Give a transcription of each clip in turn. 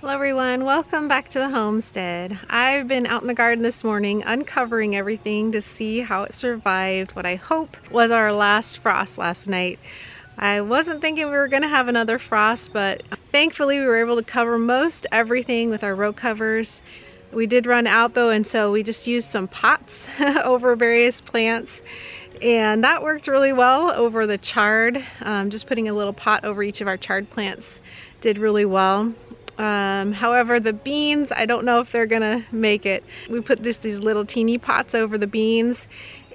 Hello everyone, welcome back to the homestead. I've been out in the garden this morning uncovering everything to see how it survived what I hope was our last frost last night. I wasn't thinking we were going to have another frost, but thankfully we were able to cover most everything with our row covers. We did run out though, and so we just used some pots over various plants, and that worked really well over the chard. Just putting a little pot over each of our chard plants did really well. However, the beans, I don't know if they're gonna make it. We put just these little teeny pots over the beans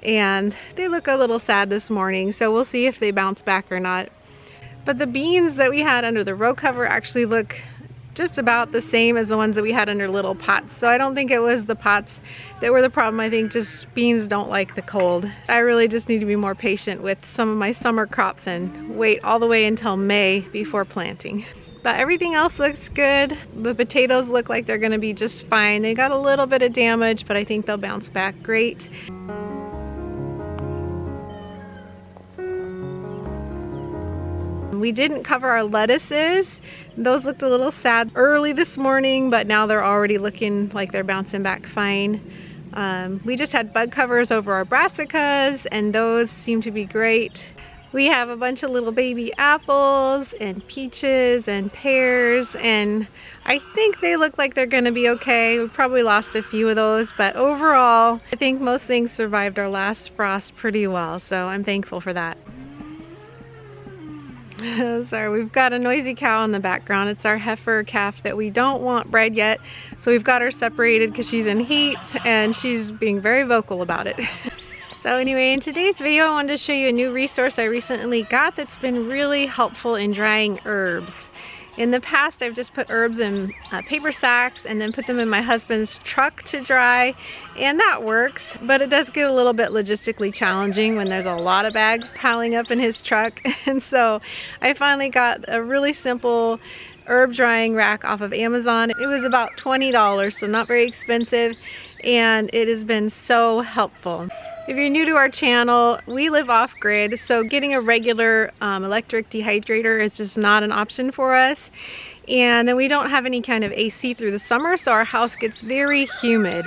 and they look a little sad this morning, so we'll see if they bounce back or not. But the beans that we had under the row cover actually look just about the same as the ones that we had under little pots, so I don't think it was the pots that were the problem. I think just beans don't like the cold. I really just need to be more patient with some of my summer crops and wait all the way until May before planting. But everything else looks good. The potatoes look like they're gonna be just fine. They got a little bit of damage, but I think they'll bounce back great. We didn't cover our lettuces. Those looked a little sad early this morning, but now they're already looking like they're bouncing back fine. We just had bug covers over our brassicas, and those seem to be great. We have a bunch of little baby apples and peaches and pears, and I think they look like they're gonna be okay. We probably lost a few of those, but overall, I think most things survived our last frost pretty well, so I'm thankful for that. Sorry, we've got a noisy cow in the background. It's our heifer calf that we don't want bred yet, so we've got her separated because she's in heat and she's being very vocal about it. So anyway, in today's video I wanted to show you a new resource I recently got that's been really helpful in drying herbs. In the past I've just put herbs in paper sacks and then put them in my husband's truck to dry, and that works, but it does get a little bit logistically challenging when there's a lot of bags piling up in his truck. And so I finally got a really simple herb drying rack off of Amazon. It was about $20, so not very expensive, and it has been so helpful. If you're new to our channel, we live off-grid, so getting a regular electric dehydrator is just not an option for us. And then we don't have any kind of AC through the summer, so our house gets very humid.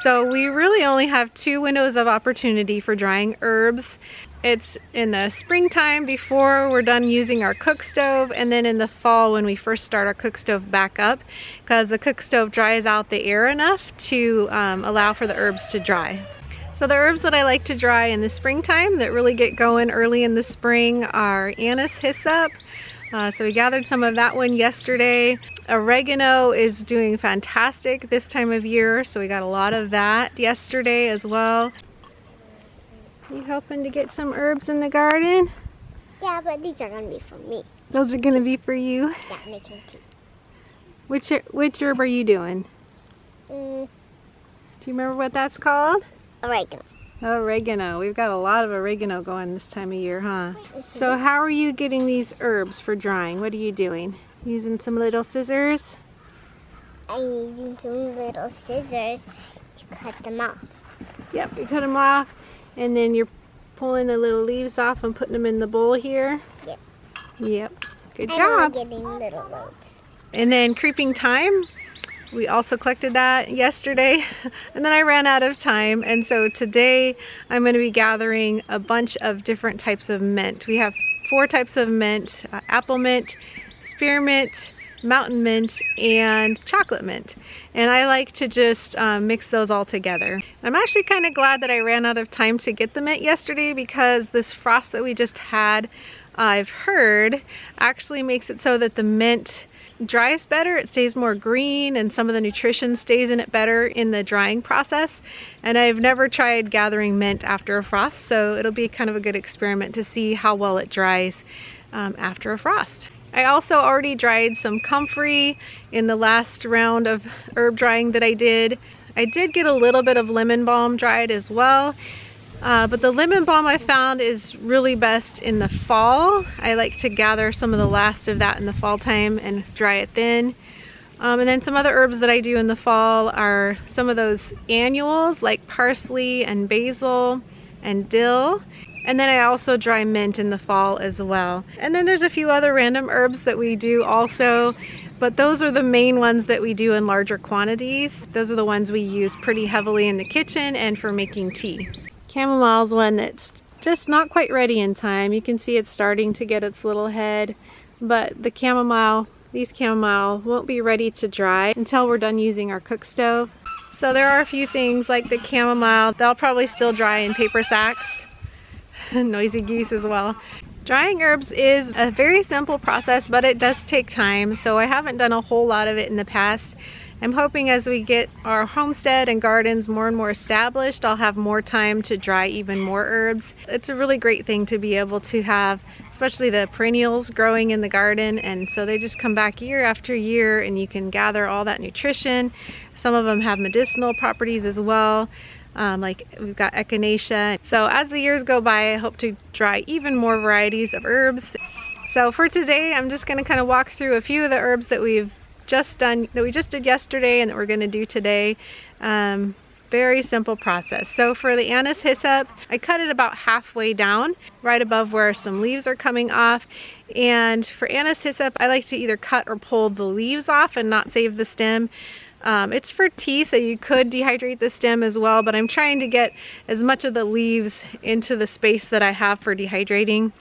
So we really only have 2 windows of opportunity for drying herbs. It's in the springtime before we're done using our cook stove, and then in the fall when we first start our cook stove back up, because the cook stove dries out the air enough to allow for the herbs to dry. So the herbs that I like to dry in the springtime that really get going early in the spring are anise hyssop. So we gathered some of that one yesterday. Oregano is doing fantastic this time of year, so we got a lot of that yesterday as well. You helping to get some herbs in the garden? Yeah, but these are gonna be for me. Those are gonna be for you? Yeah, making tea. Which herb are you doing? Do you remember what that's called? Oregano. Oregano. We've got a lot of oregano going this time of year, huh? So how are you getting these herbs for drying? What are you doing? Using some little scissors? I'm using some little scissors to cut them off. Yep, you cut them off, and then you're pulling the little leaves off and putting them in the bowl here? Yep. Yep. Good and job. I'm getting little loads. And then creeping thyme. We also collected that yesterday, and then I ran out of time, and so today I'm going to be gathering a bunch of different types of mint. We have 4 types of mint: apple mint, spearmint, mountain mint, and chocolate mint. And I like to just mix those all together. I'm actually kind of glad that I ran out of time to get the mint yesterday, because this frost that we just had, I've heard, actually makes it so that the mint dries better. It stays more green, and some of the nutrition stays in it better in the drying process. And I've never tried gathering mint after a frost, so it'll be kind of a good experiment to see how well it dries after a frost. I also already dried some comfrey in the last round of herb drying that I did. I did get a little bit of lemon balm dried as well. But the lemon balm I found is really best in the fall. I like to gather some of the last of that in the fall time and dry it then. And then some other herbs that I do in the fall are some of those annuals like parsley and basil and dill. And then I also dry mint in the fall as well. And then there's a few other random herbs that we do also. but those are the main ones that we do in larger quantities. Those are the ones we use pretty heavily in the kitchen and for making tea. Chamomile's one that's just not quite ready in time. You can see it's starting to get its little head, but the chamomile, these chamomile won't be ready to dry until we're done using our cook stove. So there are a few things like the chamomile, they'll probably still dry in paper sacks. Noisy geese as well. Drying herbs is a very simple process, but it does take time, so I haven't done a whole lot of it in the past. I'm hoping as we get our homestead and gardens more and more established, I'll have more time to dry even more herbs. It's a really great thing to be able to have, especially the perennials growing in the garden, and so they just come back year after year and you can gather all that nutrition. Some of them have medicinal properties as well. Like we've got echinacea. So as the years go by, I hope to dry even more varieties of herbs. So for today, I'm just going to kind of walk through a few of the herbs that we just did yesterday and that we're going to do today. Very simple process. So for the anise hyssop, I cut it about halfway down, right above where some leaves are coming off. And for anise hyssop, I like to either cut or pull the leaves off and not save the stem. It's for tea, so you could dehydrate the stem as well, but I'm trying to get as much of the leaves into the space that I have for dehydrating.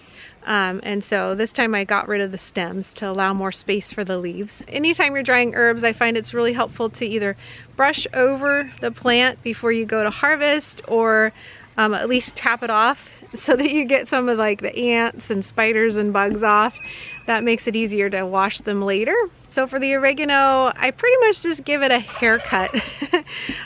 And so this time I got rid of the stems to allow more space for the leaves. Anytime you're drying herbs, I find it's really helpful to either brush over the plant before you go to harvest, or at least tap it off so that you get some of like the ants and spiders and bugs off. That makes it easier to wash them later. So for the oregano, I pretty much just give it a haircut.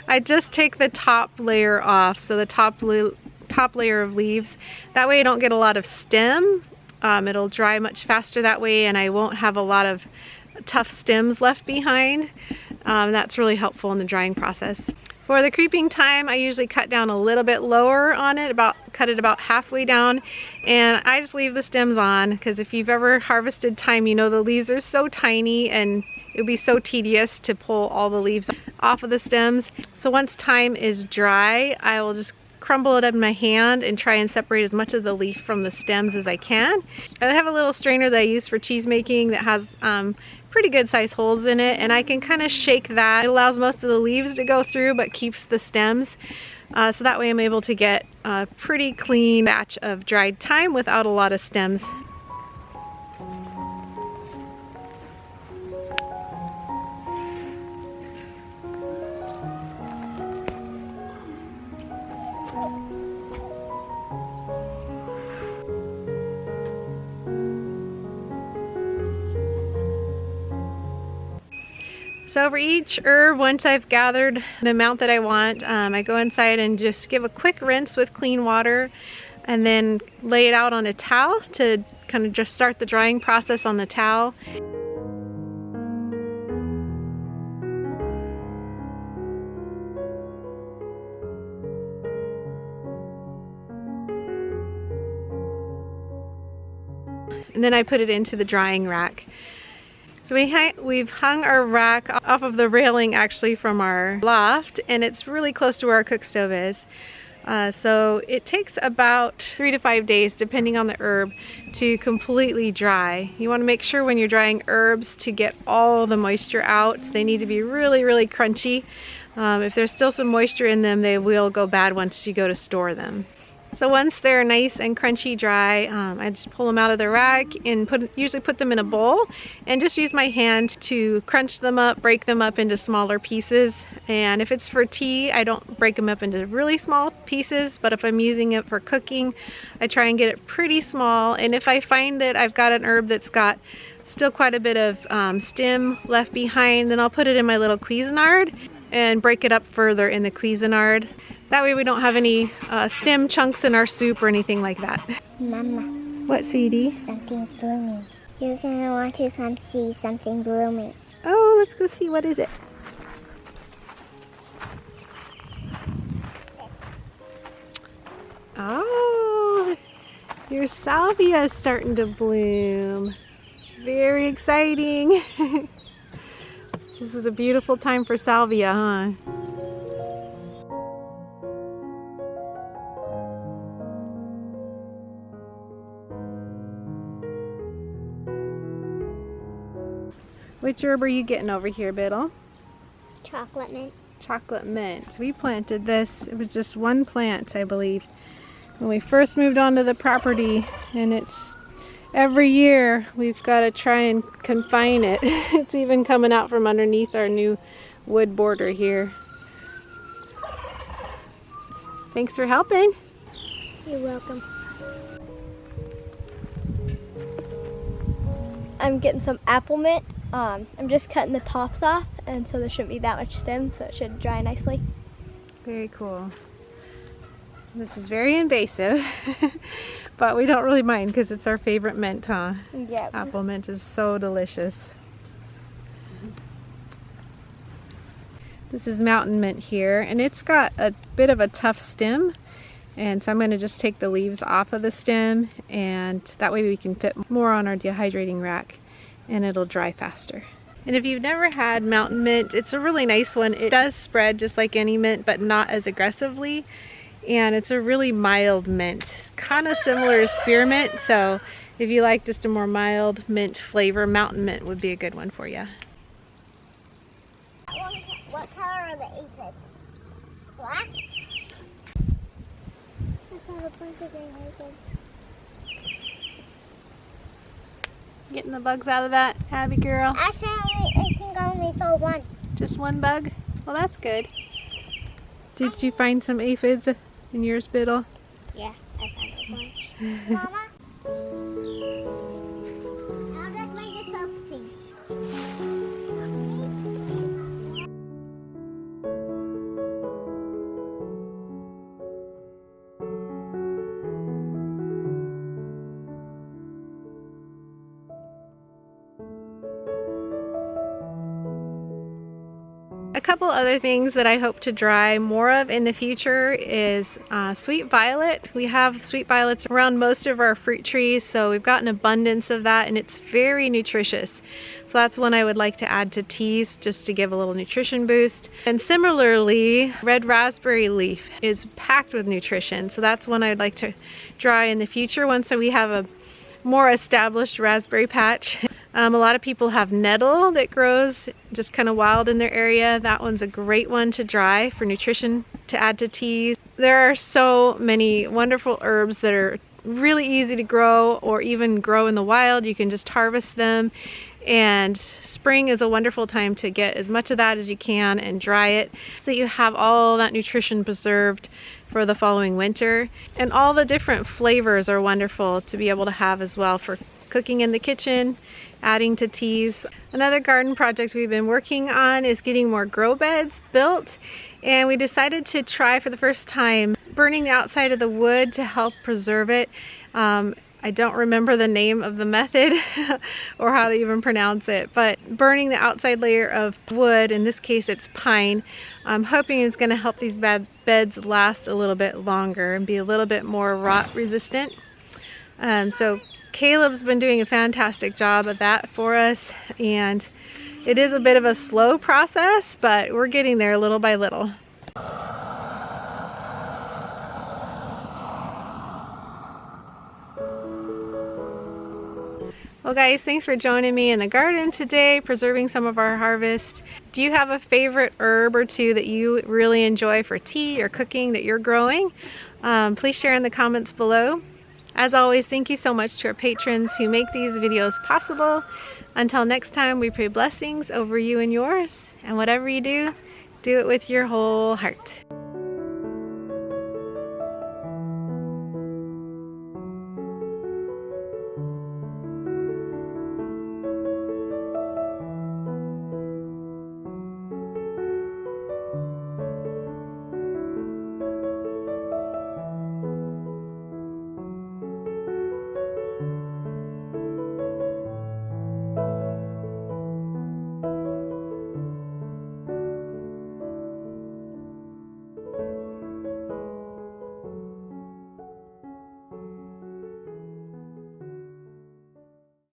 I just take the top layer off, so the top layer of leaves. That way I don't get a lot of stem. It'll dry much faster that way, and I won't have a lot of tough stems left behind. That's really helpful in the drying process. For the creeping thyme, I usually cut down a little bit lower on it, cut it about halfway down, and I just leave the stems on, because if you've ever harvested thyme, you know the leaves are so tiny and it would be so tedious to pull all the leaves off of the stems. So once thyme is dry, I will just crumble it up in my hand and try and separate as much of the leaf from the stems as I can. I have a little strainer that I use for cheese making that has pretty good size holes in it, and I can kind of shake that. It allows most of the leaves to go through but keeps the stems. So that way I'm able to get a pretty clean batch of dried thyme without a lot of stems. So for each herb, once I've gathered the amount that I want, I go inside and just give a quick rinse with clean water and then lay it out on a towel to kind of just start the drying process on the towel. And then I put it into the drying rack. So we've hung our rack off of the railing actually from our loft, and it's really close to where our cook stove is. So it takes about 3 to 5 days, depending on the herb, to completely dry. You want to make sure when you're drying herbs to get all the moisture out. They need to be really, really crunchy. If there's still some moisture in them, they will go bad once you go to store them. So once they're nice and crunchy dry, I just pull them out of the rack and usually put them in a bowl and just use my hand to crunch them up, break them up into smaller pieces. And if it's for tea, I don't break them up into really small pieces, but if I'm using it for cooking, I try and get it pretty small. And if I find that I've got an herb that's got still quite a bit of stem left behind, then I'll put it in my little Cuisinart and break it up further in the Cuisinart. That way we don't have any stem chunks in our soup or anything like that. Mama. What, sweetie? Something's blooming. You're gonna want to come see something blooming. Oh, let's go see. What is it? Oh, your salvia is starting to bloom. Very exciting. This is a beautiful time for salvia, huh? Which herb are you getting over here, Biddle? Chocolate mint. Chocolate mint. We planted this. It was just one plant, I believe, when we first moved onto the property, and it's every year we've got to try and confine it. It's even coming out from underneath our new wood border here. Thanks for helping. You're welcome. I'm getting some apple mint. I'm just cutting the tops off, and so there shouldn't be that much stem, so it should dry nicely. Very cool. This is very invasive, but we don't really mind because it's our favorite mint, huh? Yeah. Apple mint is so delicious. This is mountain mint here, and it's got a bit of a tough stem, and so I'm going to just take the leaves off of the stem, and that way we can fit more on our dehydrating rack and it'll dry faster. And if you've never had mountain mint, it's a really nice one. It does spread just like any mint, but not as aggressively, and it's a really mild mint. It's kind of similar to spearmint, so if you like just a more mild mint flavor, mountain mint would be a good one for you. What color are the aphids? Black? I found a bunch of green aphids. Getting the bugs out of that, Abby girl? Actually, I think I only saw one. Just one bug? Well, that's good. Did you find some aphids in yours, Biddle? Yeah, I found a bunch. Mama? How does my yourself see? A couple other things that I hope to dry more of in the future is sweet violet. We have sweet violets around most of our fruit trees, so we've got an abundance of that, and it's very nutritious. So that's one I would like to add to teas just to give a little nutrition boost. And similarly, red raspberry leaf is packed with nutrition, so that's one I'd like to dry in the future once we have a more established raspberry patch. A lot of people have nettle that grows just kind of wild in their area. That one's a great one to dry for nutrition to add to teas. There are so many wonderful herbs that are really easy to grow or even grow in the wild. You can just harvest them, and spring is a wonderful time to get as much of that as you can and dry it so that you have all that nutrition preserved for the following winter. And all the different flavors are wonderful to be able to have as well for cooking in the kitchen, adding to teas. Another garden project we've been working on is getting more grow beds built, and we decided to try for the first time burning the outside of the wood to help preserve it. I don't remember the name of the method or how to even pronounce it, but burning the outside layer of wood, in this case it's pine, I'm hoping it's going to help these beds last a little bit longer and be a little bit more rot resistant. So Caleb's been doing a fantastic job of that for us, and it is a bit of a slow process, but we're getting there little by little. Well guys, thanks for joining me in the garden today, preserving some of our harvest. Do you have a favorite herb or two that you really enjoy for tea or cooking that you're growing? Please share in the comments below. As always, thank you so much to our patrons who make these videos possible. Until next time, we pray blessings over you and yours. And whatever you do, do it with your whole heart.